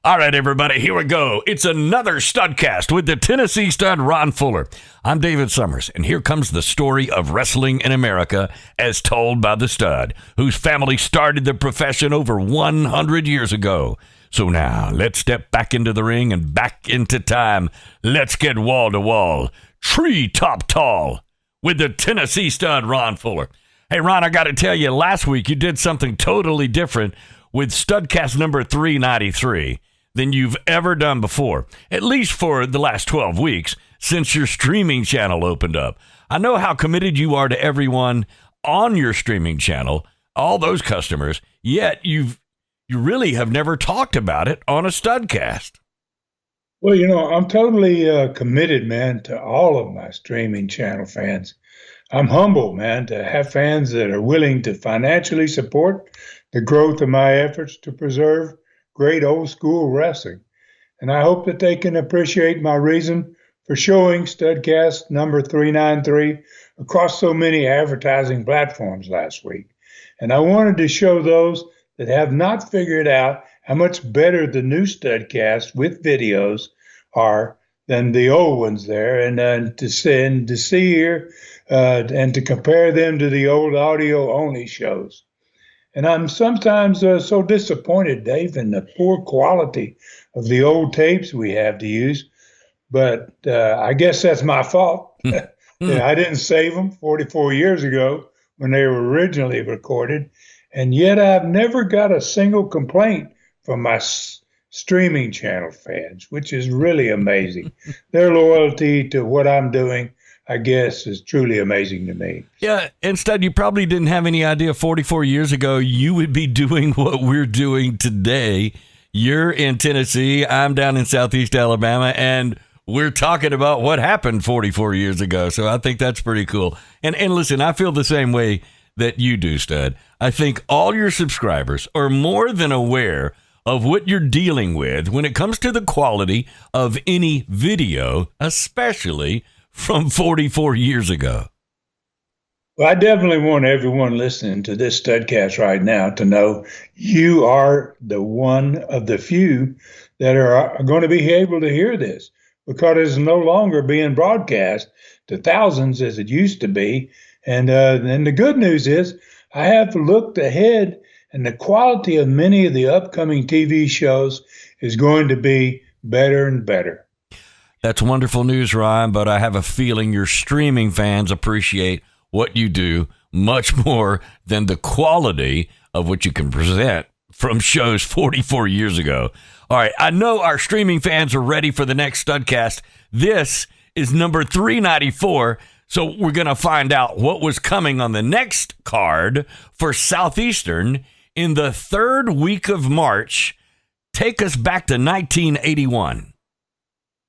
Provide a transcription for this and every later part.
All right, everybody, here we go. It's another Studcast with the Tennessee stud Ron Fuller. I'm David Summers, and here comes the story of wrestling in America as told by the stud, whose family started the profession over 100 years ago. So now, let's step back into the ring and back into time. Let's get wall to wall, tree top tall, with the Tennessee stud Ron Fuller. Hey, Ron, I got to tell you, last week you did something totally different with Studcast number 393 than you've ever done before, at least for the last 12 weeks since your streaming channel opened up. I know how committed you are to everyone on your streaming channel, all those customers, yet you really have never talked about it on a Studcast. Well, I'm totally committed, man, to all of my streaming channel fans. I'm humbled, man, to have fans that are willing to financially support the growth of my efforts to preserve great old school wrestling. And I hope that they can appreciate my reason for showing Studcast number 393 across so many advertising platforms last week. And I wanted to show those that have not figured out how much better the new Studcast with videos are than the old ones there, and to see here and to compare them to the old audio-only shows. And I'm sometimes so disappointed, Dave, in the poor quality of the old tapes we have to use. But I guess that's my fault. I didn't save them 44 years ago when they were originally recorded. And yet I've never got a single complaint from my streaming channel fans, which is really amazing. Their loyalty to what I'm doing, I guess, is truly amazing to me. Yeah, instead, you probably didn't have any idea 44 years ago you would be doing what we're doing today. You're in Tennessee, I'm down in Southeast Alabama, and we're talking about what happened 44 years ago. So I think that's pretty cool. And listen, I feel the same way that you do, Stud. I think all your subscribers are more than aware of what you're dealing with when it comes to the quality of any video, especially from 44 years ago. Well, I definitely want everyone listening to this Studcast right now to know you are the one of the few that are going to be able to hear this, because it's no longer being broadcast to thousands as it used to be. And the good news is I have looked ahead, and the quality of many of the upcoming TV shows is going to be better and better. That's wonderful news, Ryan, but I have a feeling your streaming fans appreciate what you do much more than the quality of what you can present from shows 44 years ago. All right, I know our streaming fans are ready for the next Studcast. This is number 394, so we're going to find out what was coming on the next card for Southeastern in the third week of March. Take us back to 1981.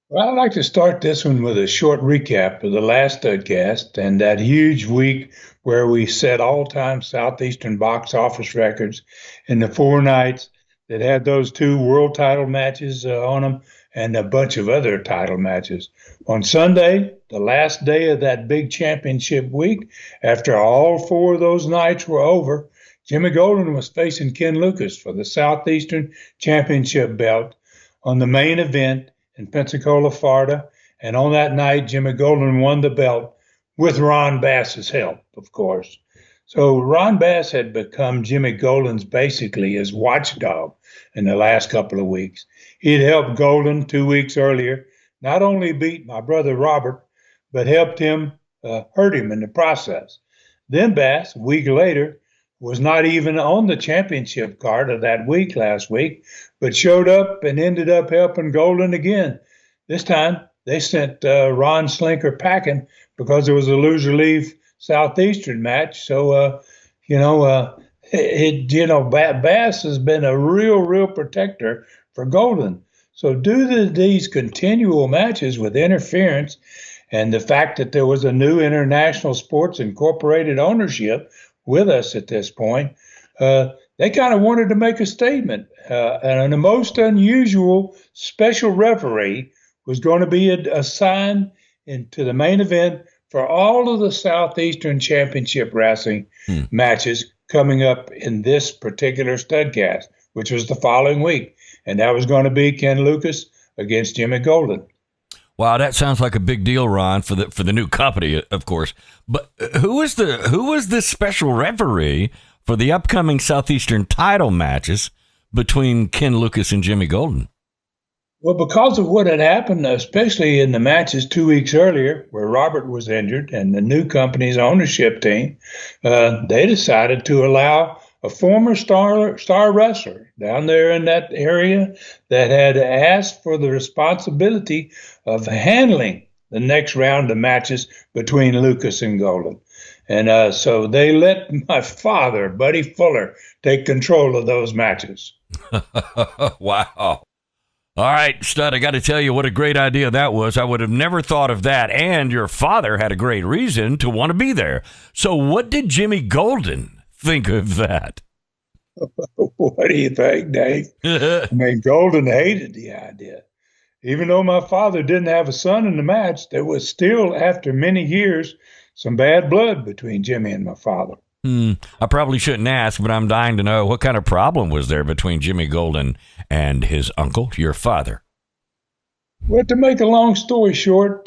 Well, I'd like to start this one with a short recap of the last Studcast and that huge week where we set all-time Southeastern box office records in the 4 nights that had those 2 world title matches on them and a bunch of other title matches. On Sunday, the last day of that big championship week, after all 4 of those nights were over, Jimmy Golden was facing Ken Lucas for the Southeastern Championship belt on the main event in Pensacola, Florida. And on that night, Jimmy Golden won the belt with Ron Bass's help, of course. So Ron Bass had become Jimmy Golden's basically his watchdog in the last couple of weeks. He'd helped Golden 2 weeks earlier, not only beat my brother Robert, but helped him hurt him in the process. Then Bass, a week later, was not even on the championship card of that week last week, but showed up and ended up helping Golden again. This time, they sent Ron Slinker packing because it was a loser-leave Southeastern match. So, Bass has been a real protector for Golden. So due to these continual matches with interference and the fact that there was a new International Sports Incorporated ownership with us at this point, they kind of wanted to make a statement. And the most unusual special referee was going to be assigned into the main event for all of the Southeastern Championship Wrestling matches coming up in this particular Studcast, which was the following week. and that was going to be Ken Lucas against Jimmy Golden. Wow, that sounds like a big deal, Ron, for the new company, of course. But who was this special referee for the upcoming Southeastern title matches between Ken Lucas and Jimmy Golden? Well, because of what had happened, especially in the matches 2 weeks earlier, where Robert was injured and the new company's ownership team, they decided to allow a former star wrestler down there in that area that had asked for the responsibility of handling the next round of matches between Lucas and Golden. And so they let my father, Buddy Fuller, take control of those matches. Wow. All right, Stud, I got to tell you what a great idea that was. I would have never thought of that. And your father had a great reason to want to be there. So what did Jimmy Golden think of that? What do you think, Dave? I mean, Golden hated the idea. Even though my father didn't have a son in the match, there was still, after many years, some bad blood between Jimmy and my father. I probably shouldn't ask, but I'm dying to know what kind of problem was there between Jimmy Golden and his uncle, your father? Well, to make a long story short,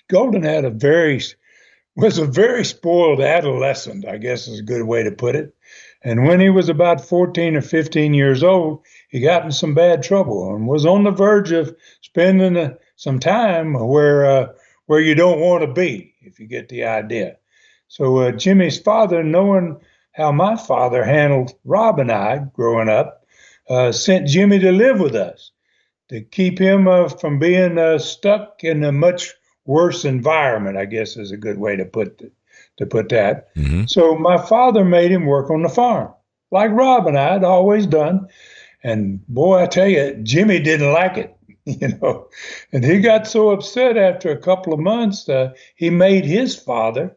Golden was a very spoiled adolescent, I guess is a good way to put it. And when he was about 14 or 15 years old, he got in some bad trouble and was on the verge of spending some time where you don't want to be, if you get the idea. So Jimmy's father, knowing how my father handled Rob and I growing up, sent Jimmy to live with us to keep him from being stuck in a much worse environment, I guess is a good way to put that. Mm-hmm. So my father made him work on the farm, like Rob and I had always done. And boy, I tell you, Jimmy didn't like it, and he got so upset after a couple of months, he made his father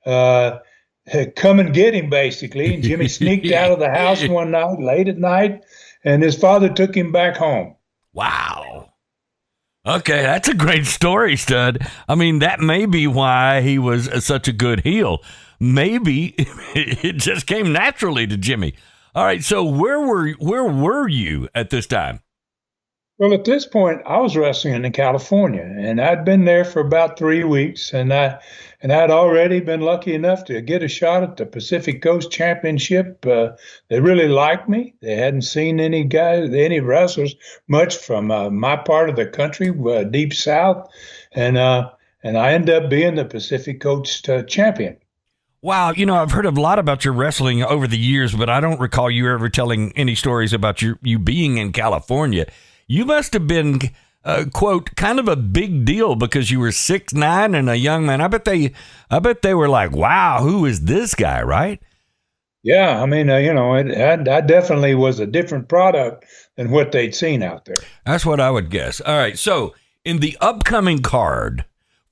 come and get him, basically. And Jimmy sneaked out of the house one night, late at night, and his father took him back home. Wow. Okay, that's a great story, Stud. I mean, that may be why he was such a good heel. Maybe it just came naturally to Jimmy. All right, so where were you at this time? Well, at this point, I was wrestling in California, and I'd been there for about 3 weeks, and I'd already been lucky enough to get a shot at the Pacific Coast Championship. They really liked me. They hadn't seen any wrestlers much from my part of the country, deep south, and I ended up being the Pacific Coast champion. Wow, I've heard a lot about your wrestling over the years, but I don't recall you ever telling any stories about you being in California. You must have been, quote, kind of a big deal because you were 6'9" and a young man. I bet they were like, wow, who is this guy, right? Yeah, I mean, I definitely was a different product than what they'd seen out there. That's what I would guess. All right, so in the upcoming card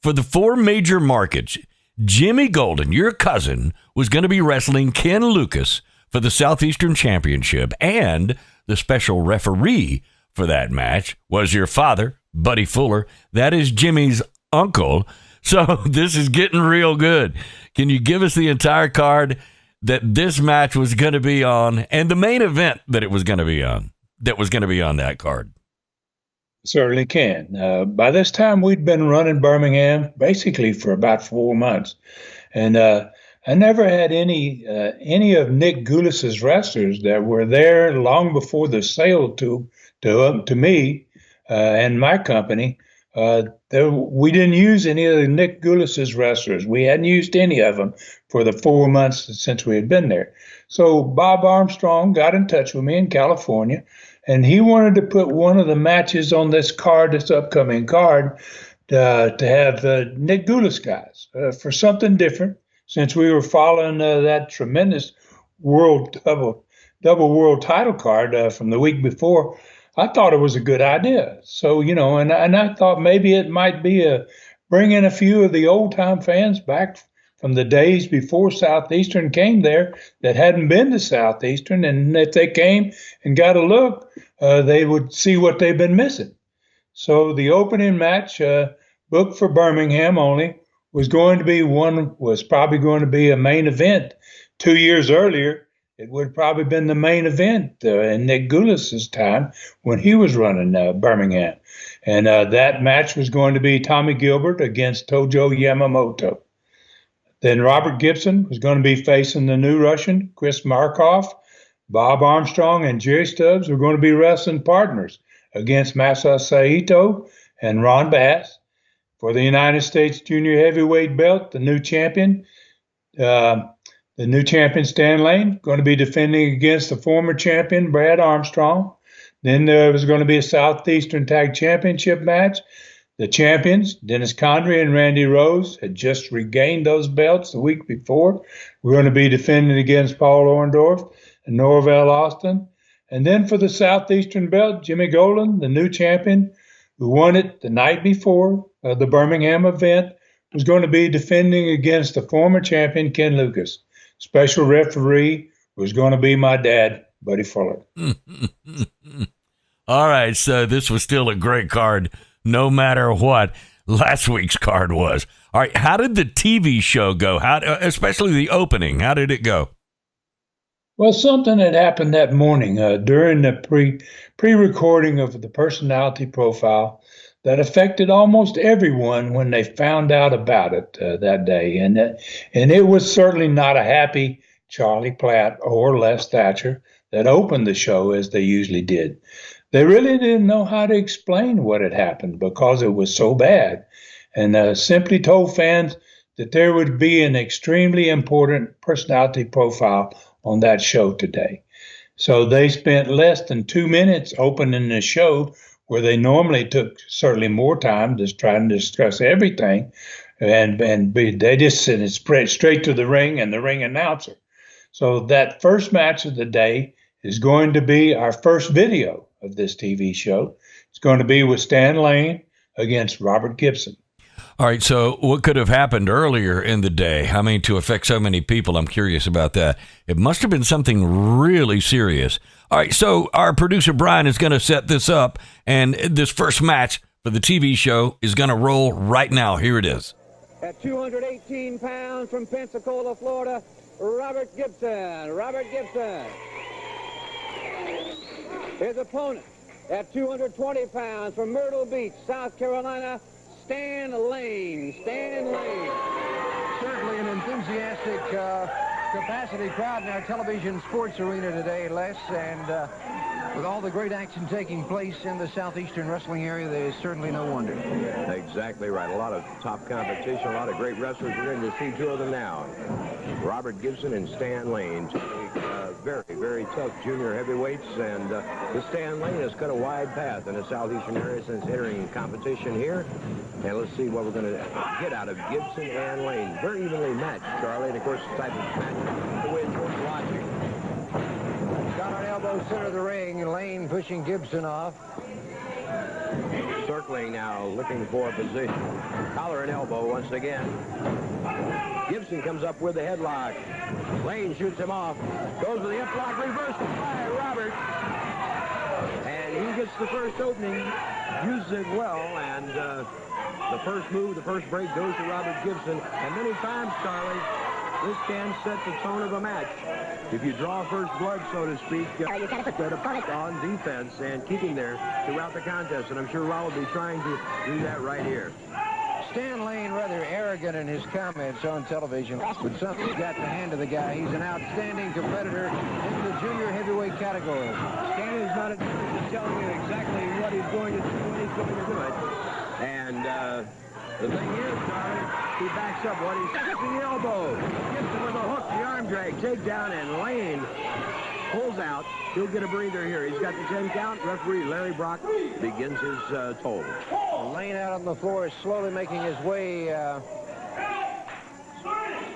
for the 4 major markets, Jimmy Golden, your cousin, was going to be wrestling Ken Lucas for the Southeastern Championship, and the special referee for that match was your father, Buddy Fuller. That is Jimmy's uncle. So this is getting real good. Can you give us the entire card that this match was going to be on and the main event that it was going to be on, that card? Certainly can. By this time, we'd been running Birmingham basically for about 4 months. And I never had any of Nick Goulis's wrestlers that were there long before the sale to me and my company. We didn't use any of Nick Goulis's wrestlers. We hadn't used any of them for the 4 months since we had been there. So Bob Armstrong got in touch with me in California, and he wanted to put one of the matches on this upcoming card, to have Nick Goulis guys for something different, since we were following that tremendous double world title card from the week before. I thought it was a good idea. So, and I thought maybe it might be bring in a few of the old time fans back from the days before Southeastern came there that hadn't been to Southeastern. And if they came and got a look, they would see what they've been missing. So the opening match, booked for Birmingham only, was probably going to be a main event 2 years earlier it would have probably been the main event in Nick Goulas's time when he was running Birmingham. And that match was going to be Tommy Gilbert against Tojo Yamamoto. Then Robert Gibson was going to be facing the new Russian, Chris Markov. Bob Armstrong and Jerry Stubbs were going to be wrestling partners against Masa Saito and Ron Bass. For the United States Junior Heavyweight belt, the new champion Stan Lane, going to be defending against the former champion Brad Armstrong. Then there was going to be a Southeastern Tag Championship match. The champions, Dennis Condrey and Randy Rose, had just regained those belts the week before. We're going to be defending against Paul Orndorff and Norvell Austin. And then for the Southeastern belt, Jimmy Golden, the new champion, who won it the night before the Birmingham event, was going to be defending against the former champion, Ken Lucas. Special referee was going to be my dad, Buddy Fuller. All right, so this was still a great card, no matter what last week's card was. All right, how did the TV show go? Especially the opening, how did it go? Well, something had happened that morning during the pre-recording of the personality profile that affected almost everyone when they found out about it that day. And it was certainly not a happy Charlie Platt or Les Thatcher that opened the show as they usually did. They really didn't know how to explain what had happened because it was so bad, and simply told fans that there would be an extremely important personality profile on that show today. So they spent less than 2 minutes opening the show, where they normally took certainly more time just trying to discuss everything, and they just sent it straight to the ring and the ring announcer. So that first match of the day is going to be our first video of this TV show. It's going to be with Stan Lane against Robert Gibson. All right, so what could have happened earlier in the day? I mean, to affect so many people, I'm curious about that. It must have been something really serious. All right, so our producer Brian is going to set this up, and this first match for the TV show is going to roll right now. Here it is. At 218 pounds from Pensacola, Florida, Robert Gibson. Robert Gibson. His opponent at 220 pounds from Myrtle Beach, South Carolina, Stan Lane. Stan Lane. Certainly an enthusiastic capacity crowd in our television sports arena today, Les, and with all the great action taking place in the Southeastern wrestling area, there's certainly no wonder. Exactly right. A lot of top competition, a lot of great wrestlers. We're going to see two of them now. Robert Gibson and Stan Lane. Very, very tough junior heavyweights, and the Stan Lane has cut a wide path in the Southeastern area since entering competition here. And let's see what we're going to get out of Gibson and Lane. Very evenly matched, Charlie, and of course the type of match the way it's worth watching. Got on elbow center of the ring, Lane pushing Gibson off. Circling now, looking for a position. Collar and elbow once again. Gibson comes up with the headlock. Lane shoots him off. Goes to the hip lock, reversed by Robert. And he gets the first opening, uses it well, and the first move, the first break goes to Robert Gibson. And many times, Charlie, this can set the tone of a match. If you draw first blood, so to speak, on defense and keeping there throughout the contest. And I'm sure Rob will be trying to do that right here. Stan Lane rather arrogant in his comments on television, but something's got the hand of the guy. He's an outstanding competitor in the junior heavyweight category. Stan is not telling you exactly what he's going to do when he's going to do it. And the thing is, Charlie, he backs up what he's the elbow. Gibson with a hook, the arm drag, takedown, and Lane pulls out. He'll get a breather here. He's got the 10 count. Referee Larry Brock begins his toll. Lane out on the floor is slowly making his way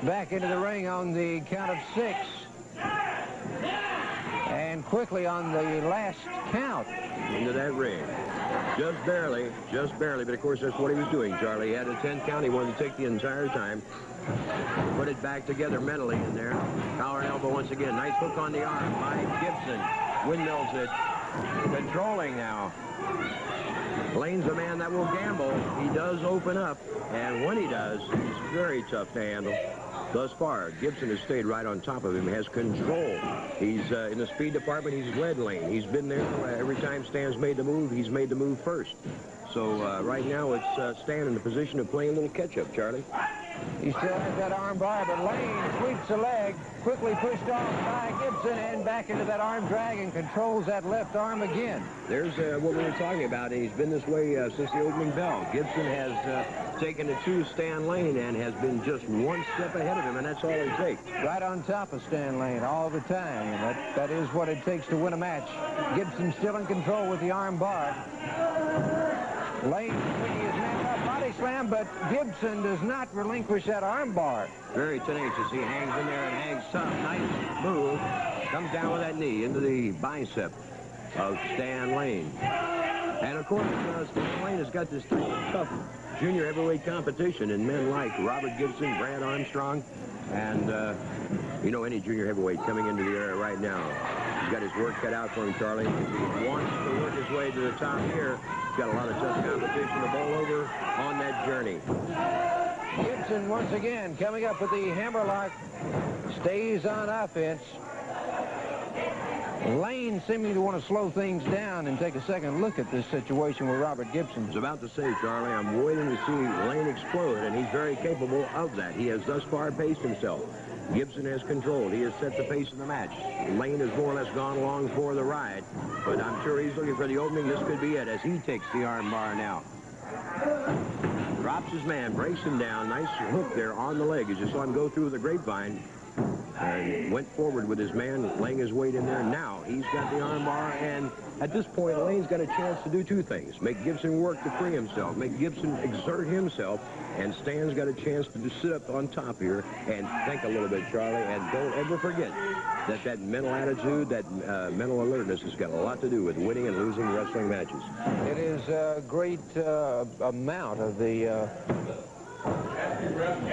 back into the ring on the count of 6. And quickly on the last count. Into that ring. Just barely, but of course that's what he was doing, Charlie. He had a 10 count. He wanted to take the entire time. Put it back together mentally in there. Collar and elbow once again. Nice hook on the arm by Gibson. Windmills it. Controlling now. Lane's a man that will gamble. He does open up, and when he does, he's very tough to handle. thus far. Gibson has stayed right on top of him, has control. He's in the speed department. He's led Lane. He's been there every time Stan's made the move. He's made the move first. So right now it's Stan in the position of playing a little catch-up, Charlie. He still has that arm bar, but Lane sweeps the leg, quickly pushed off by Gibson, and back into that arm drag and controls that left arm again. There's what we were talking about, and he's been this way since the opening bell. Gibson has taken it to Stan Lane and has been just one step ahead of him, and that's all it takes. Right on top of Stan Lane all the time, and that is what it takes to win a match. Gibson still in control with the arm bar. Lane picking his man up, body slam, but Gibson does not relinquish that arm bar. Very tenacious. He hangs in there and hangs tough. Nice move. Comes down with that knee into the bicep of Stan Lane. And, of course, Stan Lane has got this tough junior heavyweight competition in men like Robert Gibson, Brad Armstrong, and, any junior heavyweight coming into the area right now. He's got his work cut out for him, Charlie. If he wants to work his way to the top here, he's got a lot of tough competition to bowl over on that journey. Gibson once again coming up with the hammerlock, stays on offense. Lane seeming to want to slow things down and take a second look at this situation with Robert Gibson. I was about to say, Charlie, I'm waiting to see Lane explode, and he's very capable of that. He has thus far paced himself. Gibson has controlled. He has set the pace of the match. Lane has more or less gone along for the ride, but I'm sure he's looking for the opening. This could be it as he takes the arm bar now. Drops his man, breaks him down. Nice hook there on the leg as you saw him go through the grapevine. And went forward with his man, laying his weight in there. Now he's got the arm bar, and at this point, Lane's got a chance to do two things. Make Gibson work to free himself, make Gibson exert himself, and Stan's got a chance to just sit up on top here and think a little bit, Charlie, and don't ever forget that mental attitude, that mental alertness has got a lot to do with winning and losing wrestling matches. It is a great amount of the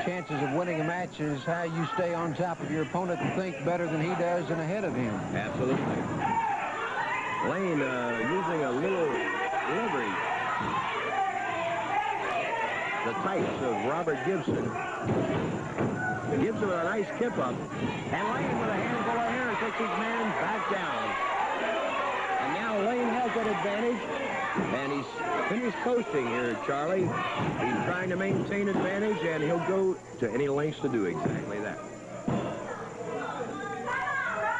chances of winning a match is how you stay on top of your opponent and think better than he does and ahead of him. Absolutely. Lane using a little leverage. The tights of Robert Gibson. Gibson with a nice kip up. And Lane with a handful of hair takes his man back down. And now Lane has that advantage. And he's finished coasting here, Charlie. He's trying to maintain advantage, and he'll go to any lengths to do exactly that.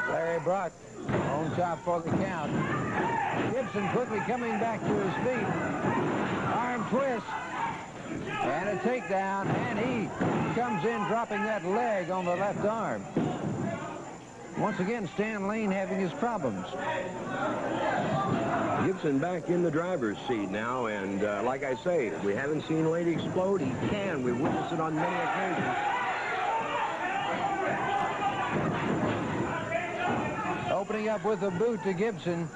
Larry Brock on top for the count. Gibson quickly coming back to his feet. Arm twist. And a takedown, and he comes in dropping that leg on the left arm. Once again, Stan Lane having his problems. Gibson back in the driver's seat now, and like I say, we haven't seen Lane explode. He can. We've witnessed it on many occasions. Opening up with a boot to Gibson.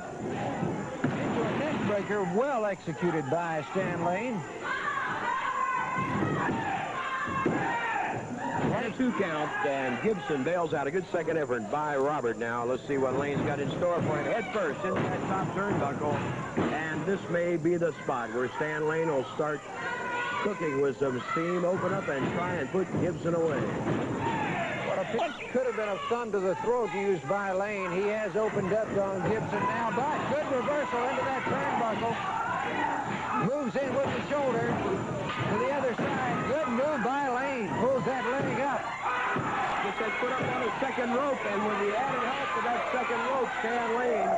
Into a neck breaker, well executed by Stan Lane. 1-2 count, and Gibson bails out. A good second effort by Robert now. Let's see what Lane's got in store for him. Head first into that top turnbuckle, and this may be the spot where Stan Lane will start cooking with some steam, open up and try and put Gibson away. What a pitch could have been a thumb to the throat used by Lane. He has opened up on Gibson now. But good reversal into that turnbuckle. Moves in with the shoulder to the other side. Good move by Lane. Pulls that leg up. Gets that foot up on the second rope, and with the added help of that second rope, Stan Lane.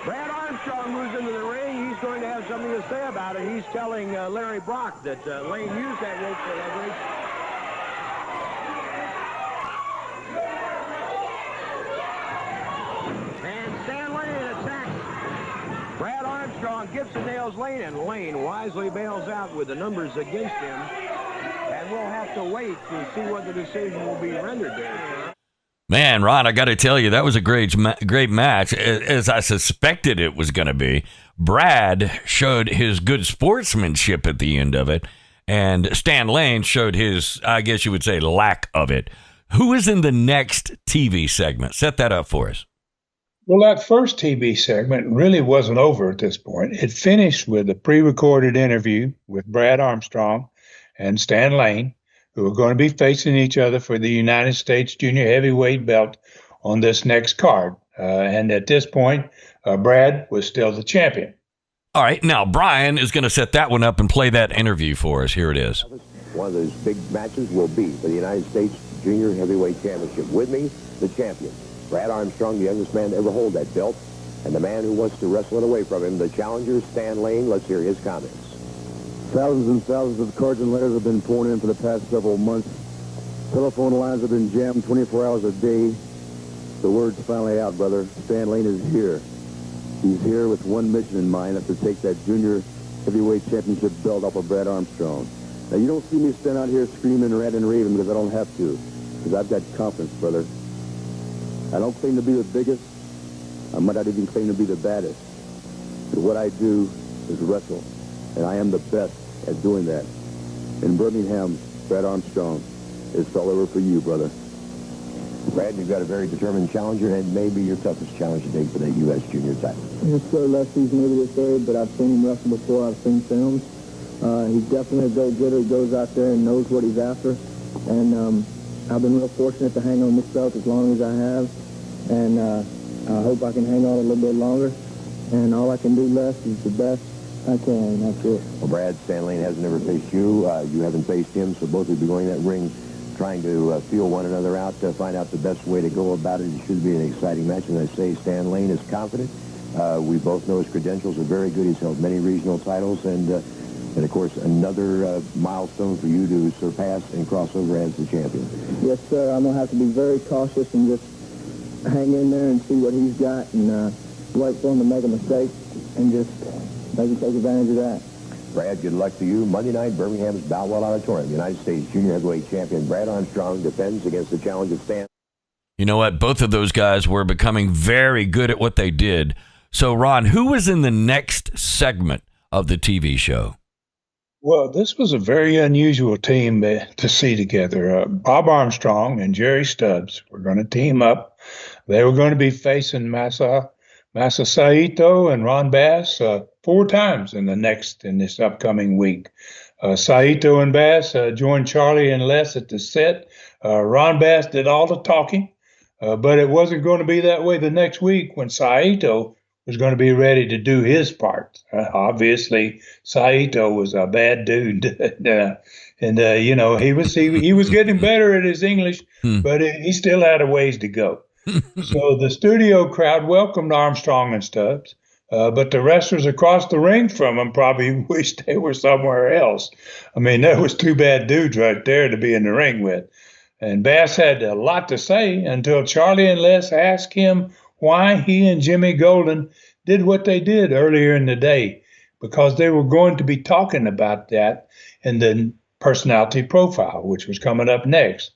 Brad Armstrong moves into the ring. He's going to have something to say about it. He's telling Larry Brock that Lane used that rope for leverage. And Stan Lane attacks Brad Armstrong. Gibson nails Lane, and Lane wisely bails out with the numbers against him. And we'll have to wait to see what the decision will be rendered there. Man, Ron, I got to tell you, that was a great match, as I suspected it was going to be. Brad showed his good sportsmanship at the end of it, and Stan Lane showed his, I guess you would say, lack of it. Who is in the next TV segment? Set that up for us. Well, that first TV segment really wasn't over at this point. It finished with a pre-recorded interview with Brad Armstrong and Stan Lane, who are going to be facing each other for the United States Junior Heavyweight belt on this next card. And at this point, Brad was still the champion. All right, now Brian is going to set that one up and play that interview for us. Here it is. One of those big matches will be for the United States Junior Heavyweight Championship. With me, the champion, Brad Armstrong, the youngest man to ever hold that belt, and the man who wants to wrestle it away from him, the challenger, Stan Lane. Let's hear his comments. Thousands and thousands of cards and letters have been pouring in for the past several months. Telephone lines have been jammed 24 hours a day. The word's finally out, brother. Stan Lane is here. He's here with one mission in mind, that's to take that junior heavyweight championship belt off of Brad Armstrong. Now, you don't see me stand out here screaming, ranting, and raving because I don't have to. Because I've got confidence, brother. I don't claim to be the biggest. I might not even claim to be the baddest. But what I do is wrestle. And I am the best at doing that. In Birmingham, Brad Armstrong, it's all over for you, brother. Brad, you've got a very determined challenger, and maybe your toughest challenge today for that U.S. junior title. Yes, sir. Leslie's new to this area, but I've seen him wrestle before. I've seen films. He's definitely a go-getter. He goes out there and knows what he's after. And I've been real fortunate to hang on this belt as long as I have. And I hope I can hang on a little bit longer. And all I can do left is the best I can. That's it. Well, Brad, Stan Lane hasn't ever faced you. You haven't faced him, so both of you be going in that ring trying to feel one another out, to find out the best way to go about it. It should be an exciting match. And I say Stan Lane is confident. We both know his credentials are very good. He's held many regional titles, and of course, another milestone for you to surpass and cross over as the champion. Yes, sir. I'm going to have to be very cautious and just hang in there and see what he's got and wait for him to make a mistake and just maybe take advantage of that. Brad, good luck to you. Monday night, Birmingham's Boutwell Auditorium. The United States Junior Heavyweight Champion Brad Armstrong defends against the challenge of Stan. You know what? Both of those guys were becoming very good at what they did. So, Ron, who was in the next segment of the TV show? Well, this was a very unusual team to see together. Bob Armstrong and Jerry Stubbs were going to team up. They were going to be facing Masa Saito and Ron Bass 4 times in this upcoming week. Saito and Bass joined Charlie and Les at the set. Ron Bass did all the talking, but it wasn't going to be that way the next week when Saito was going to be ready to do his part. Obviously, Saito was a bad dude, and he was getting better at his English, but he still had a ways to go. So the studio crowd welcomed Armstrong and Stubbs, but the wrestlers across the ring from them probably wished they were somewhere else. I mean, that was 2 bad dudes right there to be in the ring with. And Bass had a lot to say until Charlie and Les asked him why he and Jimmy Golden did what they did earlier in the day, because they were going to be talking about that in the personality profile, which was coming up next.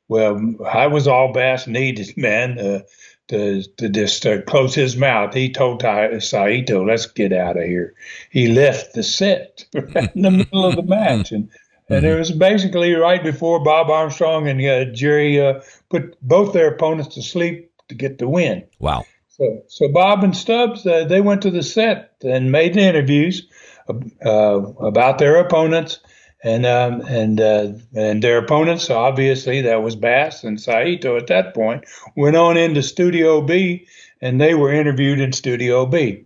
Well, I was all Bass needed, man, to just close his mouth. He told Saito, let's get out of here. He left the set right in the middle of the match. And it was basically right before Bob Armstrong and Jerry put both their opponents to sleep to get the win. Wow. So Bob and Stubbs, they went to the set and made interviews about their opponents. And their opponents, obviously, that was Bass and Saito at that point, went on into Studio B, and they were interviewed in Studio B.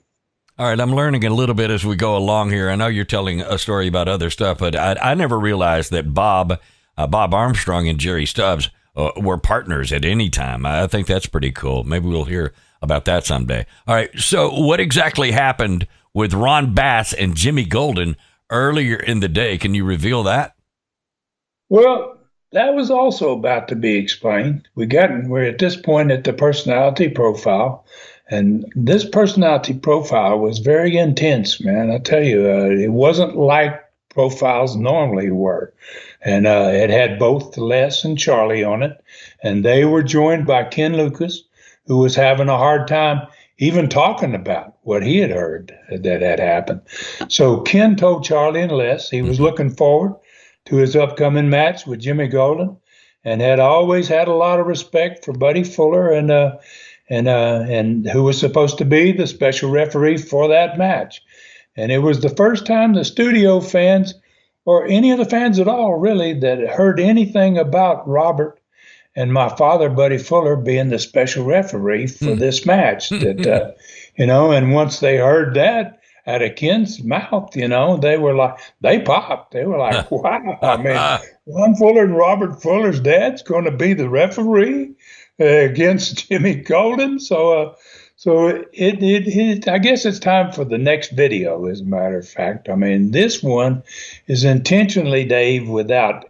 All right, I'm learning a little bit as we go along here. I know you're telling a story about other stuff, but I never realized that Bob Armstrong and Jerry Stubbs were partners at any time. I think that's pretty cool. Maybe we'll hear about that someday. All right, so what exactly happened with Ron Bass and Jimmy Golden earlier in the day? Can you reveal that? Well, that was also about to be explained. We're at this point at the personality profile, and this personality profile was very intense, man. I tell you, it wasn't like profiles normally were. And it had both Les and Charlie on it, and they were joined by Ken Lucas, who was having a hard time even talking about what he had heard that had happened. So Ken told Charlie and Les he was looking forward to his upcoming match with Jimmy Golden, and had always had a lot of respect for Buddy Fuller and who was supposed to be the special referee for that match. And it was the first time the studio fans or any of the fans at all, really, that heard anything about Robert and my father, Buddy Fuller, being the special referee for this match. That and once they heard that out of Ken's mouth, they were like, they popped. They were like, wow. I mean, Ron Fuller and Robert Fuller's dad's going to be the referee against Jimmy Golden. So I guess it's time for the next video, as a matter of fact. I mean, this one is intentionally, Dave, without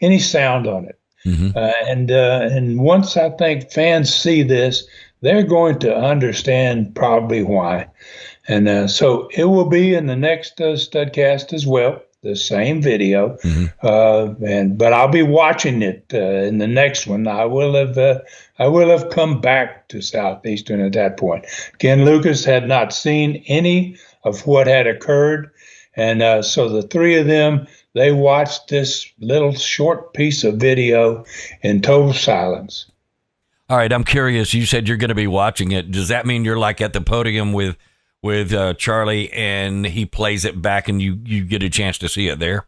any sound on it. And once I think fans see this, they're going to understand probably why. And so it will be in the next Studcast as well, the same video. But I'll be watching it in the next one. I will have come back to Southeastern at that point. Ken Lucas had not seen any of what had occurred, and so the three of them, they watched this little short piece of video in total silence. All right, I'm curious. You said you're going to be watching it. Does that mean you're like at the podium with Charlie, and he plays it back, and you get a chance to see it there?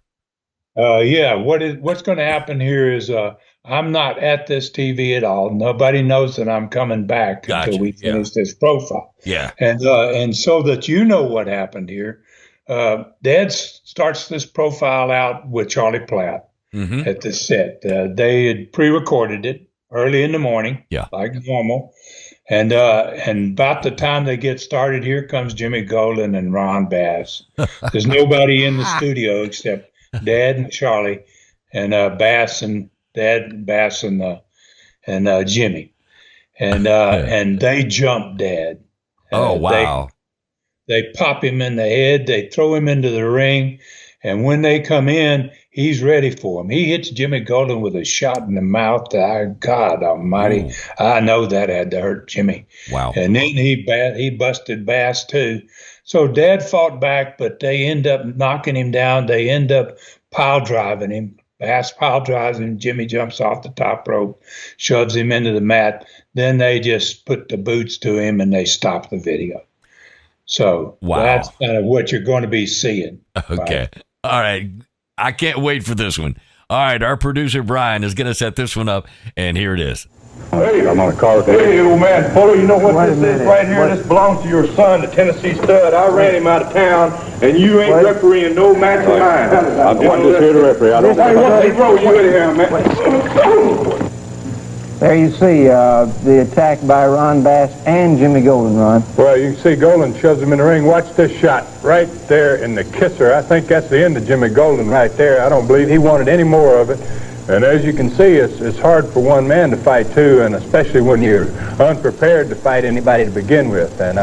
Yeah. What's going to happen here is I'm not at this TV at all. Nobody knows that I'm coming back until we finish this profile. Yeah. And so that what happened here, Dad starts this profile out with Charlie Platt at the set. They had pre-recorded it early in the morning, like normal. And about the time they get started, here comes Jimmy Golden and Ron Bass. There's nobody in the studio except Dad and Charlie, and Bass and Dad, Bass and Jimmy, and they jump Dad. Oh wow! They pop him in the head. They throw him into the ring, and when they come in, he's ready for him. He hits Jimmy Golden with a shot in the mouth. God Almighty! I know that had to hurt Jimmy. Wow! And then he busted Bass too. So Dad fought back, but they end up knocking him down. They end up pile driving him. Bass pile drives him. Jimmy jumps off the top rope, shoves him into the mat. Then they just put the boots to him and they stop the video. So that's kind of what you're going to be seeing. Okay. Right? All right. I can't wait for this one. All right. Our producer, Brian, is going to set this one up, and here it is. Hey, I'm on a car. Hey, old man, Fuller, you know what this is right here? This belongs to your son, the Tennessee Stud. I ran him out of town, and you ain't refereeing no match of mine. I'm just here to referee. I don't Hey, throw you in here, man. There you see the attack by Ron Bass and Jimmy Golden, Ron. Well, you can see Golden shoves him in the ring. Watch this shot right there in the kisser. I think that's the end of Jimmy Golden right there. I don't believe he wanted any more of it. And as you can see, it's hard for one man to fight too, and especially when you're unprepared to fight anybody to begin with. And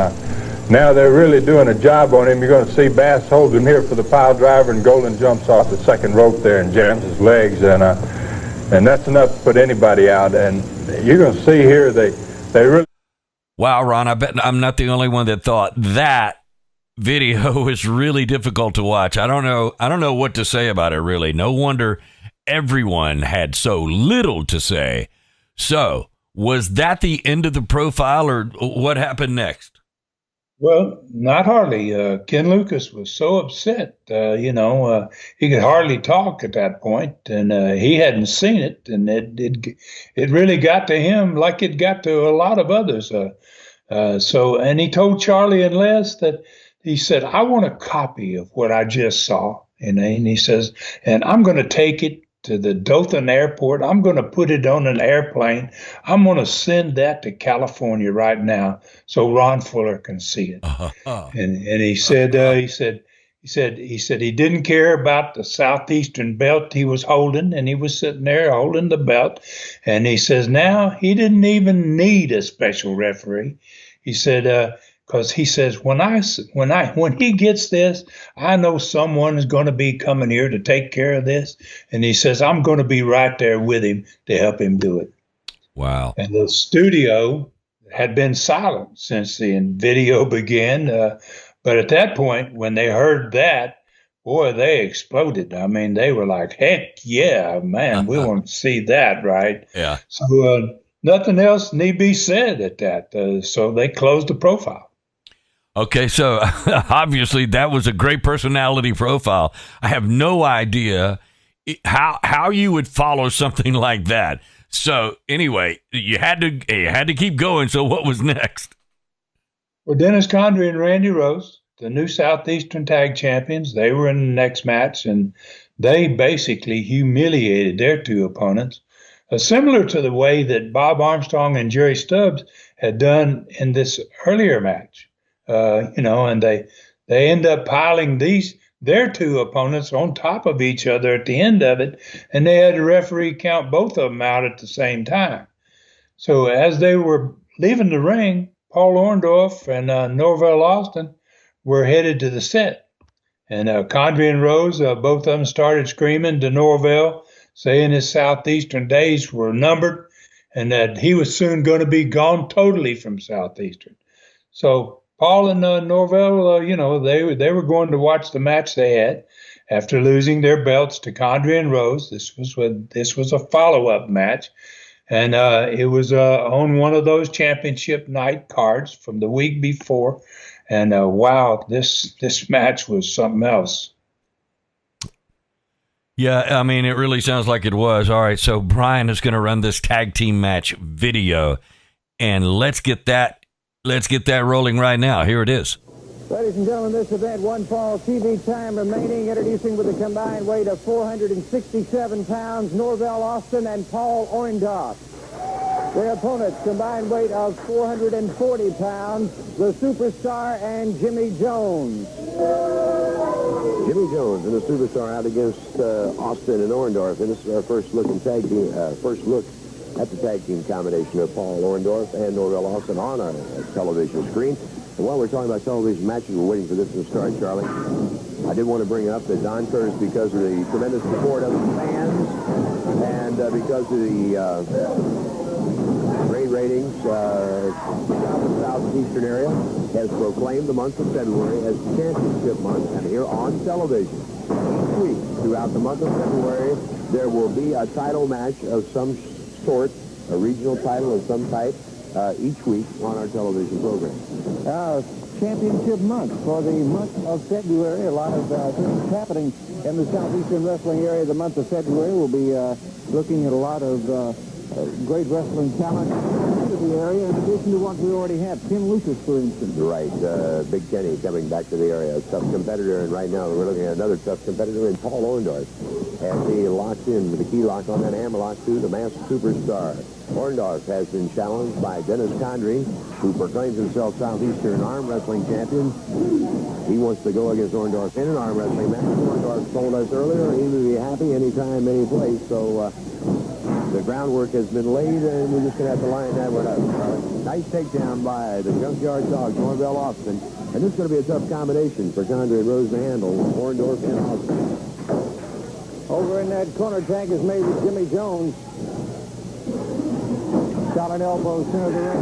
now they're really doing a job on him. You're going to see Bass holds him here for the pile driver, and Golden jumps off the second rope there and jams his legs, and that's enough to put anybody out. And you're going to see here they really. Wow, Ron, I bet I'm not the only one that thought that video is really difficult to watch. I don't know what to say about it, really. No wonder everyone had so little to say. So, was that the end of the profile, or what happened next? Well, not hardly. Ken Lucas was so upset, he could hardly talk at that point, and he hadn't seen it, and it really got to him like it got to a lot of others. And he told Charlie and Les that he said, "I want a copy of what I just saw," and he says, "And I'm going to take it to the Dothan airport. I'm going to put it on an airplane. I'm going to send that to California right now so Ron Fuller can see it." And he said he didn't care about the Southeastern belt he was holding, and he was sitting there holding the belt. And he says now he didn't even need a special referee. He said, because he says, when he gets this, I know someone is going to be coming here to take care of this. And he says, I'm going to be right there with him to help him do it. Wow. And the studio had been silent since the video began. But at that point, when they heard that, boy, they exploded. I mean, they were like, heck yeah, man, we want to see that, right? Yeah. So nothing else need be said at that. So they closed the profile. Okay, so obviously that was a great personality profile. I have no idea how you would follow something like that. So anyway, you had to keep going. So what was next? Well, Dennis Condrey and Randy Rose, the new Southeastern Tag Champions, they were in the next match, and they basically humiliated their two opponents, similar to the way that Bob Armstrong and Jerry Stubbs had done in this earlier match. And they end up piling their two opponents on top of each other at the end of it, and they had the referee count both of them out at the same time. So as they were leaving the ring, Paul Orndorff and Norvell Austin were headed to the set. And Condrey and Rose, both of them started screaming to Norvell, saying his Southeastern days were numbered and that he was soon going to be gone totally from Southeastern. So Paul and Norvell, they were going to watch the match they had after losing their belts to Condrey and Rose. This was a follow-up match. And it was on one of those championship night cards from the week before. And wow, this match was something else. Yeah, I mean, it really sounds like it was. All right, so Brian is going to run this tag team match video, and let's get that rolling right now. Here it is. Ladies and gentlemen, this event, one fall TV time remaining. Introducing with a combined weight of 467 pounds, Norvell Austin and Paul Orndorff. Their opponents, combined weight of 440 pounds, the Superstar and Jimmy Jones. Jimmy Jones and the Superstar out against Austin and Orndorff. And this is our first look at the tag team combination of Paul Orndorff and Norvell Austin on our television screen. And while we're talking about television matches, we're waiting for this to start, Charlie. I did want to bring up that Don Curtis, because of the tremendous support of the fans and because of the great ratings in the southeastern area, has proclaimed the month of February as championship month. And here on television, each week throughout the month of February, there will be a title match of some sort, a regional title of some type, each week on our television program. Championship month for the month of February. A lot of things happening in the southeastern wrestling area. The month of February, we'll be looking at a lot of great wrestling talent in the area, in addition to what we already have. Ken Lucas, for instance. Right. Big Kenny coming back to the area. A tough competitor. And right now we're looking at another tough competitor in Paul Orndorff. As he locks in with the key lock on that hammerlock to the masked Superstar. Orndorff has been challenged by Dennis Condrey, who proclaims himself Southeastern Arm Wrestling Champion. He wants to go against Orndorff in an arm wrestling match. Orndorff told us earlier he would be happy anytime, any place. So the groundwork has been laid, and we're just going to have to line that one up. Nice takedown by the Junkyard Dog, Norvell Austin. And this is going to be a tough combination for Condrey and Rose to handle. Orndorff and Austin. Over in that corner, tag is made with Jimmy Jones. Shot an elbow center of the ring.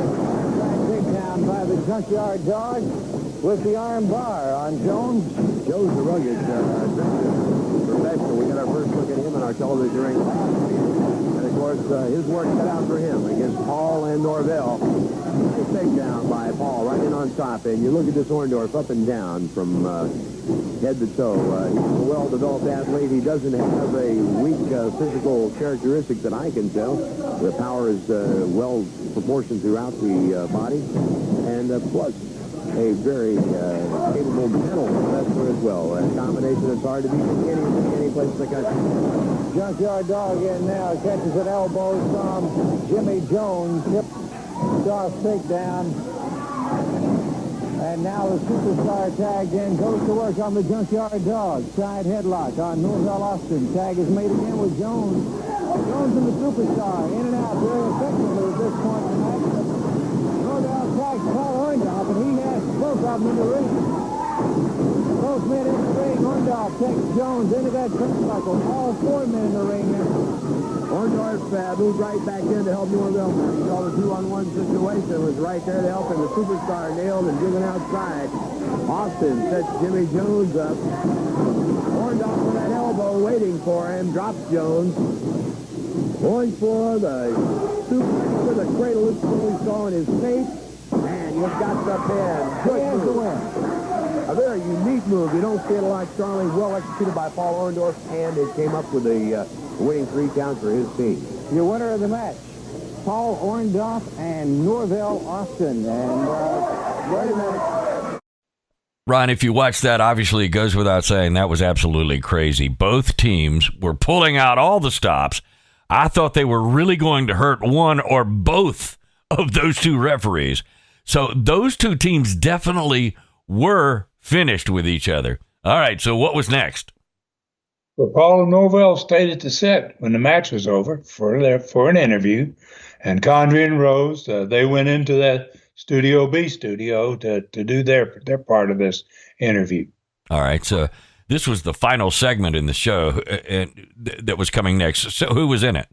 Takedown by the Junkyard Dog with the arm bar on Jones. Joe's the rugged professional. We got our first look at him in our television ring last week. And of course, his work cut out for him against Paul and Norvell. Nice takedown by Paul right in on top. And you look at this Orndorff up and down from head to toe. He's a well-developed athlete. He doesn't have a weak physical characteristic that I can tell. The power is well proportioned throughout the body. And plus, a very capable mental wrestler as well. A combination that's hard to beat in any place in the country. Junkyard Dog in now, catches an elbow from Jimmy Jones. Off takedown. And now the Superstar tagged in, goes to work on the Junkyard Dog. Side headlock on Norvell Austin. Tag is made again with Jones. Jones and the Superstar in and out very effectively at this point in the match. Norvell tags Paul Orndorff, and he has both of them in the ring. Both men in the ring. Orndorff takes Jones into that turnbuckle. All four men in the ring here. Orndorff moved right back in to help Norvell. He saw the 2-on-1 situation, was right there to help him. The Superstar nailed and driven outside. Austin sets Jimmy Jones up. Orndorff with that elbow waiting for him, drops Jones. Going for the super, the cradle. This is what we saw in his face. And you has got the pin. Good move. A very unique move. You don't see it a lot, Charlie. Well executed by Paul Orndorff, and it came up with a winning 3 count for his team. Your winner of the match, Paul Orndorff and Norvell Austin. And wait a minute. Ron, if you watch that, obviously it goes without saying that was absolutely crazy. Both teams were pulling out all the stops. I thought they were really going to hurt one or both of those two referees. So those two teams definitely were finished with each other. All right, so what was next? Well, Paul and Norvell stayed at the set when the match was over for an interview, and Condrey and Rose, they went into that Studio B studio to do their part of this interview. All right, so this was the final segment in the show that was coming next. So who was in it?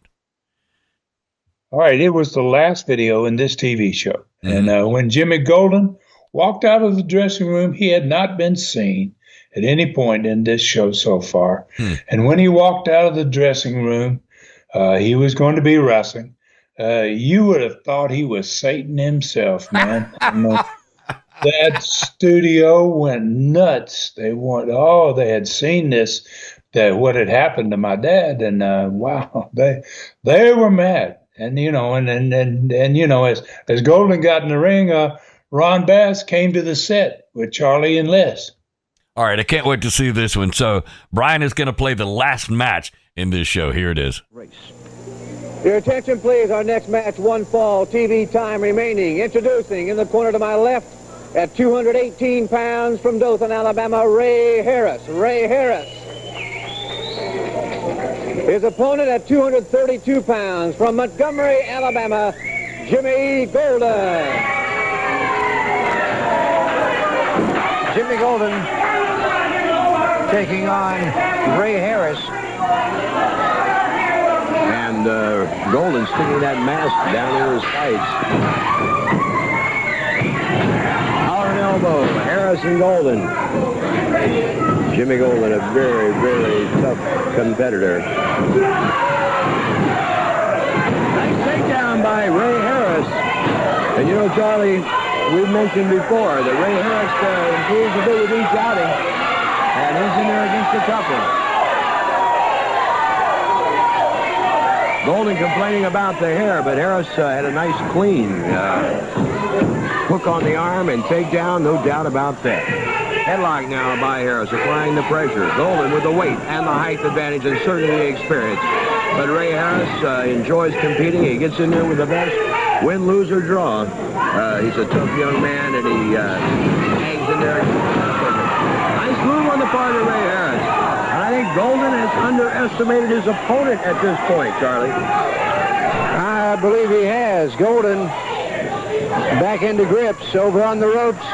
All right, it was the last video in this TV show. Mm-hmm. And when Jimmy Golden walked out of the dressing room, he had not been seen at any point in this show so far. And when he walked out of the dressing room, he was going to be wrestling. You would have thought he was Satan himself, man. That studio went nuts. They had seen this, what had happened to my dad, and wow, they were mad. And as Golden got in the ring, Ron Bass came to the set with Charlie and Les. All right, I can't wait to see this one. So Brian is going to play the last match in this show. Here it is. Your attention, please. Our next match, 1 fall, TV time remaining. Introducing in the corner to my left at 218 pounds from Dothan, Alabama, Ray Harris. Ray Harris. His opponent at 232 pounds from Montgomery, Alabama, Jimmy Golden. Jimmy Golden taking on Ray Harris. And Golden sticking that mask down in his sights. Collar and elbow, Harris and Golden. Jimmy Golden, a very, very tough competitor. Nice takedown by Ray Harris. And you know, Charlie, we've mentioned before that Ray Harris improves a bit with each outing. And he's in there against the tough one. Golden complaining about the hair, but Harris had a nice clean hook on the arm and takedown, no doubt about that. Headlock now by Harris, applying the pressure. Golden with the weight and the height advantage and certainly the experience. But Ray Harris enjoys competing. He gets in there with the best. Win, lose, or draw. He's a tough young man, and he hangs in there. Nice move on the part of Ray Harris. And I think Golden has underestimated his opponent at this point, Charlie. I believe he has. Golden back into grips over on the ropes.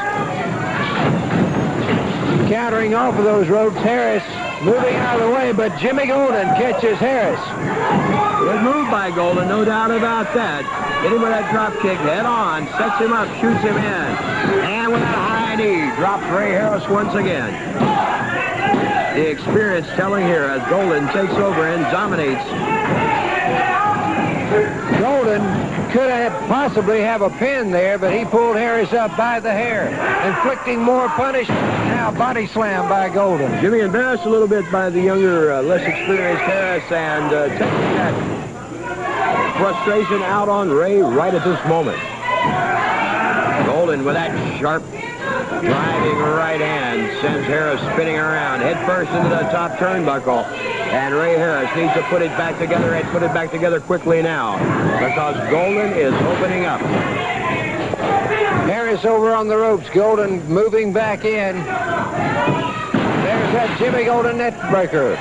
Countering off of those ropes, Harris moving out of the way, but Jimmy Golden catches Harris. Good move by Golden, no doubt about that. Hit him with that drop kick head on, sets him up, shoots him in. And with a high knee, drops Ray Harris once again. The experience telling here as Golden takes over and dominates. Golden could have possibly have a pin there, but he pulled Harris up by the hair, inflicting more punishment. Now body slam by Golden. Jimmy embarrassed a little bit by the younger, less experienced Harris, and taking that frustration out on Ray right at this moment. Golden with that sharp driving right hand sends Harris spinning around head first into the top turnbuckle. And Ray Harris needs to put it back together and put it back together quickly now because Golden is opening up. Harris over on the ropes. Golden moving back in. There's that Jimmy Golden net breaker.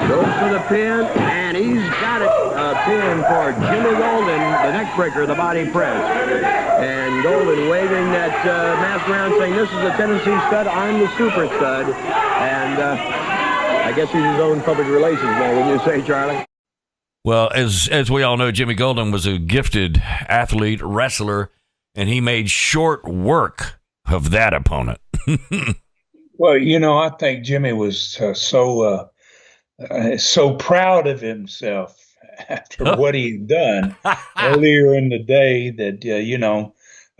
Goes for the pin, and he's got it. A pin for Jimmy Golden, the neck breaker, the body press. And Golden waving that mask around saying, this is the Tennessee stud, I'm the super stud. And I guess he's his own public relations man, wouldn't you say, Charlie? Well, as we all know, Jimmy Golden was a gifted athlete, wrestler, and he made short work of that opponent. Well, I think Jimmy was so proud of himself after what he had done earlier in the day that,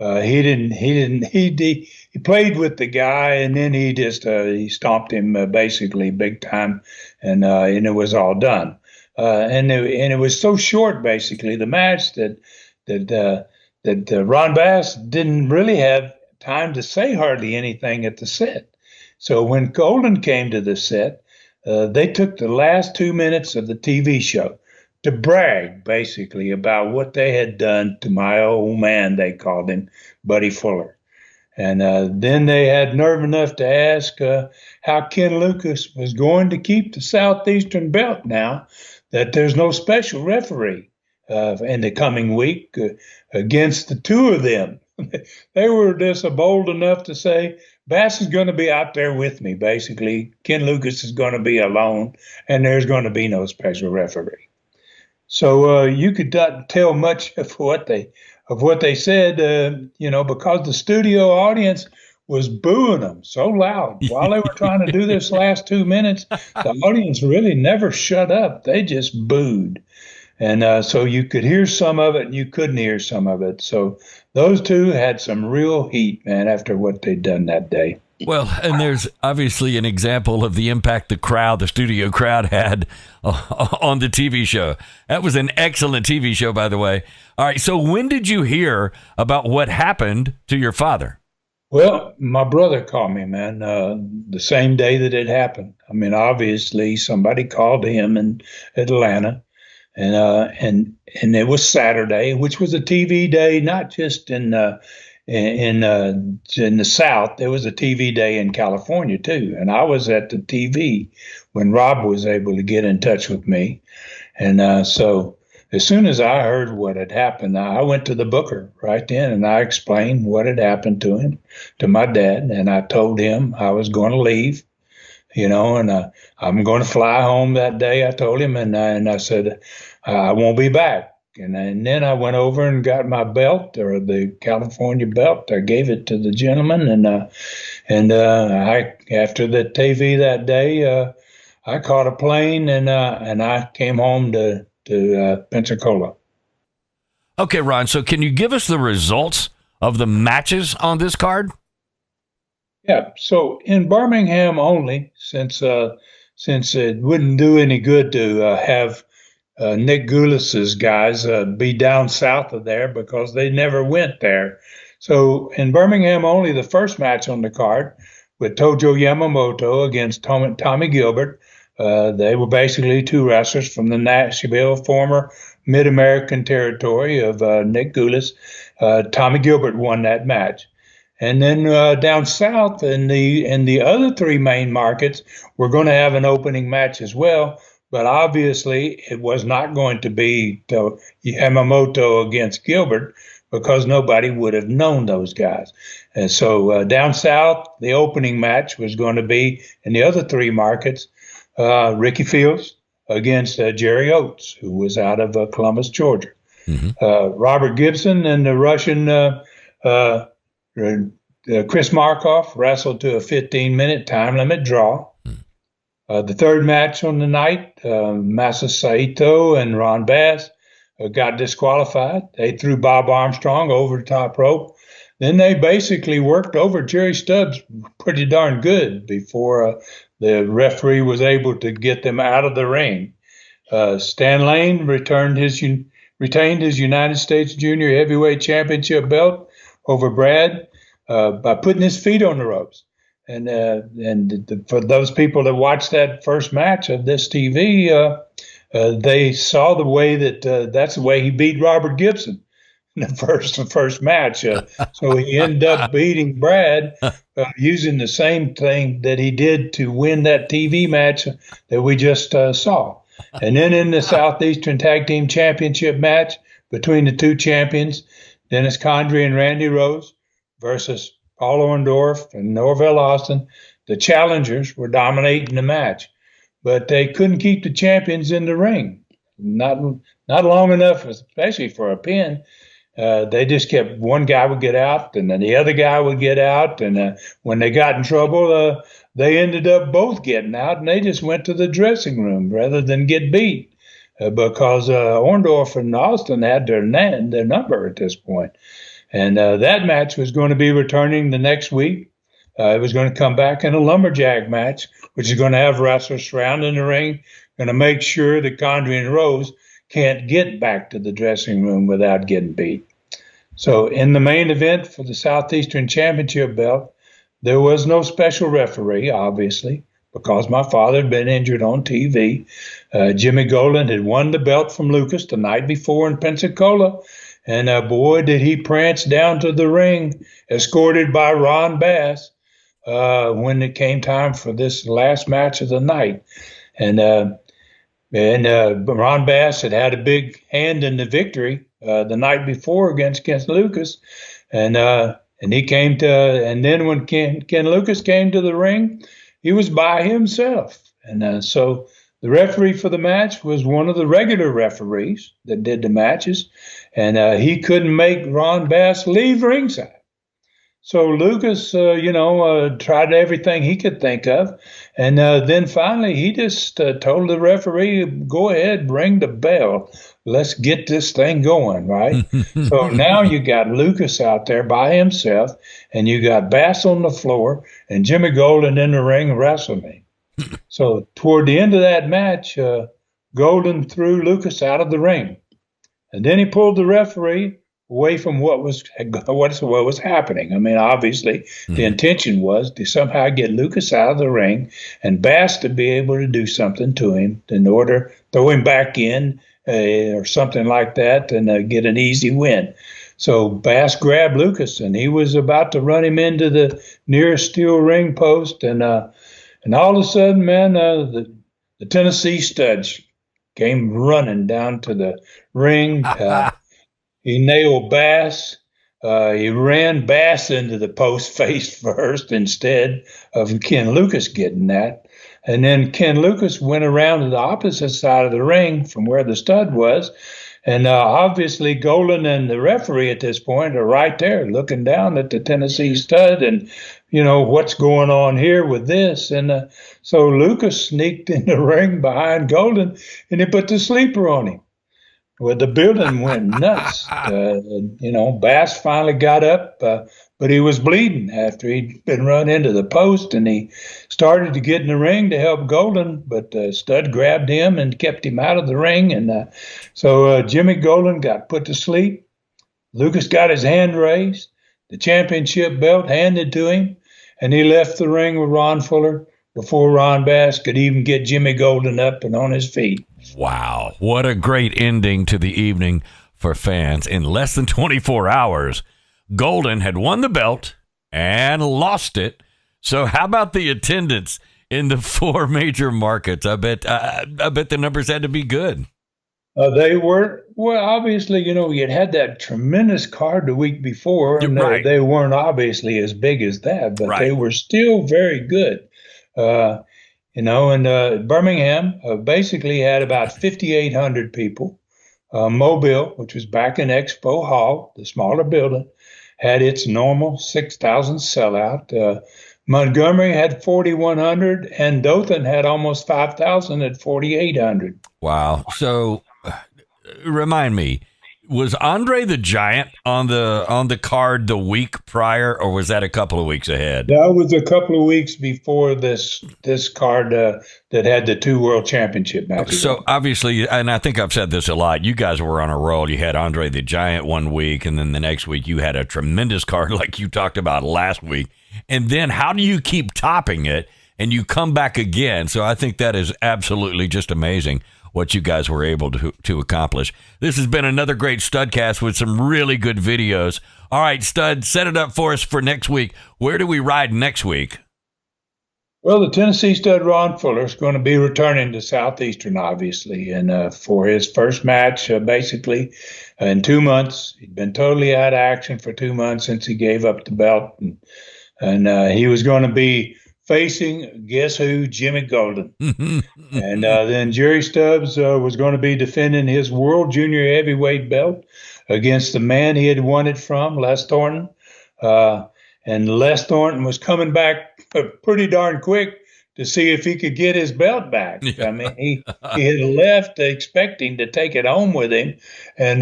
He played with the guy, and then he stomped him basically big time, and it was all done. And it was so short, basically, the match that Ron Bass didn't really have time to say hardly anything at the set. So when Golden came to the set, they took the last 2 minutes of the TV show to brag, basically, about what they had done to my old man, they called him, Buddy Fuller. And then they had nerve enough to ask how Ken Lucas was going to keep the Southeastern belt now that there's no special referee in the coming week against the two of them. They were just bold enough to say, Bass is going to be out there with me, basically. Ken Lucas is going to be alone, and there's going to be no special referee. So you could not tell much of what they said, because the studio audience was booing them so loud while they were trying to do this last 2 minutes. The audience really never shut up; they just booed, and so you could hear some of it, and you couldn't hear some of it. So those two had some real heat, man, after what they'd done that day. Well, and there's obviously an example of the impact the studio crowd had on the TV show. That was an excellent TV show, by the way. All right, so when did you hear about what happened to your father? Well, my brother called me, man, the same day that it happened. I mean, obviously, somebody called him in Atlanta, and it was Saturday, which was a TV day, not just in the South. There was a TV day in California too, and I was at the TV when Rob was able to get in touch with me, and so as soon as I heard what had happened, I went to the booker right then, and I explained what had happened to him, to my dad, and I told him I was going to leave, and I'm going to fly home that day. I told him, and I said I won't be back. And then I went over and got my belt, or the California belt. I gave it to the gentleman, and I after the TV that day, I caught a plane and I came home to Pensacola. Okay, Ron. So can you give us the results of the matches on this card? Yeah. So in Birmingham only, since it wouldn't do any good to have Nick Goulis's guys be down south of there because they never went there. So in Birmingham only, the first match on the card with Tojo Yamamoto against Tommy Gilbert. They were basically two wrestlers from the Nashville former Mid-American territory of Nick Goulis. Tommy Gilbert won that match. And then down south in the other three main markets, we're going to have an opening match as well. But obviously, it was not going to be Yamamoto against Gilbert because nobody would have known those guys. And so down south, the opening match was going to be in the other three markets, Ricky Fields against Jerry Oates, who was out of Columbus, Georgia. Mm-hmm. Robert Gibson and the Russian Chris Markov wrestled to a 15-minute time limit draw. The third match on the night, Masa Saito and Ron Bass got disqualified. They threw Bob Armstrong over the top rope. Then they basically worked over Jerry Stubbs pretty darn good before the referee was able to get them out of the ring. Stan Lane retained his United States Junior Heavyweight Championship belt over Brad by putting his feet on the ropes. And for those people that watched that first match of this TV, they saw the way that's the way he beat Robert Gibson in the first match. So he ended up beating Brad using the same thing that he did to win that TV match that we just saw. And then in the Southeastern Tag Team Championship match between the two champions, Dennis Condrey and Randy Rose versus Paul Orndorff and Norvell Austin, the challengers were dominating the match, but they couldn't keep the champions in the ring. Not long enough, especially for a pin. They just kept, one guy would get out, and then the other guy would get out, and when they got in trouble, they ended up both getting out, and they just went to the dressing room rather than get beat because Orndorff and Austin had their number at this point. And that match was going to be returning the next week. It was going to come back in a lumberjack match, which is going to have wrestlers surrounding the ring, going to make sure that Condrey and Rose can't get back to the dressing room without getting beat. So in the main event for the Southeastern Championship belt, there was no special referee, obviously, because my father had been injured on TV. Jimmy Golden had won the belt from Lucas the night before in Pensacola. And boy, did he prance down to the ring, escorted by Ron Bass, when it came time for this last match of the night. And Ron Bass had a big hand in the victory the night before against Ken Lucas. And he came to, and then when Ken Lucas came to the ring, he was by himself. And so the referee for the match was one of the regular referees that did the matches, and he couldn't make Ron Bass leave ringside. So Lucas, tried everything he could think of, and then finally he just told the referee, "Go ahead, ring the bell. Let's get this thing going," right? So now you got Lucas out there by himself, and you got Bass on the floor, and Jimmy Golden in the ring wrestling. So toward the end of that match, Golden threw Lucas out of the ring, and then he pulled the referee away from what was happening. I mean, obviously, the intention was to somehow get Lucas out of the ring and Bass to be able to do something to him in order to throw him back in or something like that and get an easy win. So Bass grabbed Lucas, and he was about to run him into the nearest steel ring post, and all of a sudden, man, the Tennessee Studs came running down to the ring. He nailed Bass. He ran Bass into the post face first instead of Ken Lucas getting that. And then Ken Lucas went around to the opposite side of the ring from where the stud was. And obviously Golden and the referee at this point are right there looking down at the Tennessee Stud and, what's going on here with this. And so Lucas sneaked in the ring behind Golden, and he put the sleeper on him. Well, the building went nuts. Bass finally got up, but he was bleeding after he'd been run into the post, and he started to get in the ring to help Golden, but Stud grabbed him and kept him out of the ring. And so Jimmy Golden got put to sleep. Lucas got his hand raised, the championship belt handed to him, and he left the ring with Ron Fuller before Ron Bass could even get Jimmy Golden up and on his feet. Wow, what a great ending to the evening for fans. In less than 24 hours, Golden had won the belt and lost it. So how about the attendance in the 4 major markets? I bet the numbers had to be good. They were, well, obviously, you had that tremendous card the week before, and right. They weren't obviously as big as that, but right. They were still very good. And Birmingham basically had about 5,800 people. Mobile, which was back in Expo Hall, the smaller building, had its normal 6,000 sellout. Montgomery had 4,100, and Dothan had almost 5,000 at 4,800. Wow. So remind me, was Andre the Giant on the card the week prior, or was that a couple of weeks ahead? That was a couple of weeks before this card that had the 2 world championship matches. So obviously, and I think I've said this a lot, you guys were on a roll. You had Andre the Giant one week, and then the next week you had a tremendous card like you talked about last week. And then how do you keep topping it and you come back again? So I think that is absolutely just amazing what you guys were able to accomplish. This has been another great Studcast with some really good videos. All right, Stud, set it up for us for next week. Where do we ride next week? Well, the Tennessee Stud Ron Fuller is going to be returning to Southeastern, obviously, and for his first match, basically, in 2 months. He'd been totally out of action for 2 months since he gave up the belt, and he was going to be facing, guess who? Jimmy Golden. And then Jerry Stubbs was going to be defending his World Junior Heavyweight belt against the man he had won it from, Les Thornton. And Les Thornton was coming back pretty darn quick to see if he could get his belt back. I mean, he had left expecting to take it home with him, and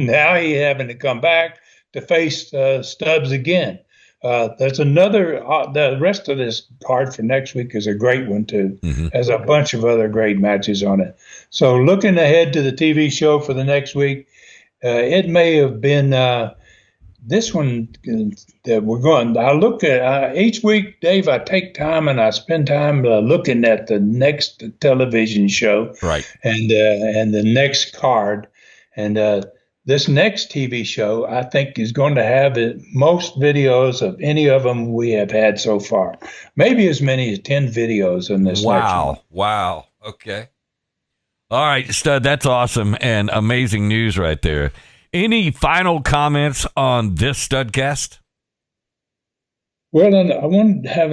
now he having to come back to face Stubbs again. There's another, the rest of this card for next week is a great one too. Has a bunch of other great matches on it. So looking ahead to the TV show for the next week, it may have been this one that we're going. I look at each week, Dave. I take time and I spend time looking at the next television show, Right. And the next card, and this next TV show, I think, is going to have most videos of any of them we have had so far. Maybe as many as 10 videos in this next one. Wow. Okay. All right, Stud, that's awesome and amazing news right there. Any final comments on this Studcast? Well, and I want to have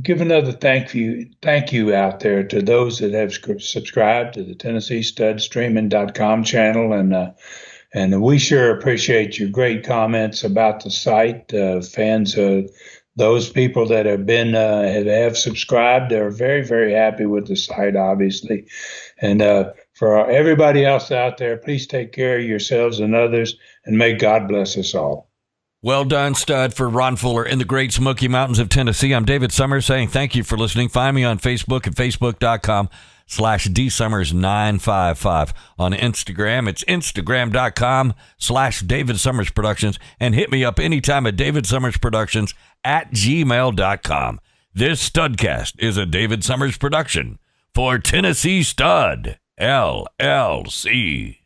give another thank you out there to those that have subscribed to the TennesseeStudStreaming.com channel, and we sure appreciate your great comments about the site. Fans, those people that have subscribed, are very, very happy with the site, obviously. And for everybody else out there, please take care of yourselves and others, and may God bless us all. Well done, Stud. For Ron Fuller in the Great Smoky Mountains of Tennessee, I'm David Summers saying thank you for listening. Find me on Facebook at facebook.com/dsummers955. On Instagram, it's instagram.com/David Summers Productions. And hit me up anytime at davidsummersproductions@gmail.com. This Studcast is a David Summers production for Tennessee Stud, LLC.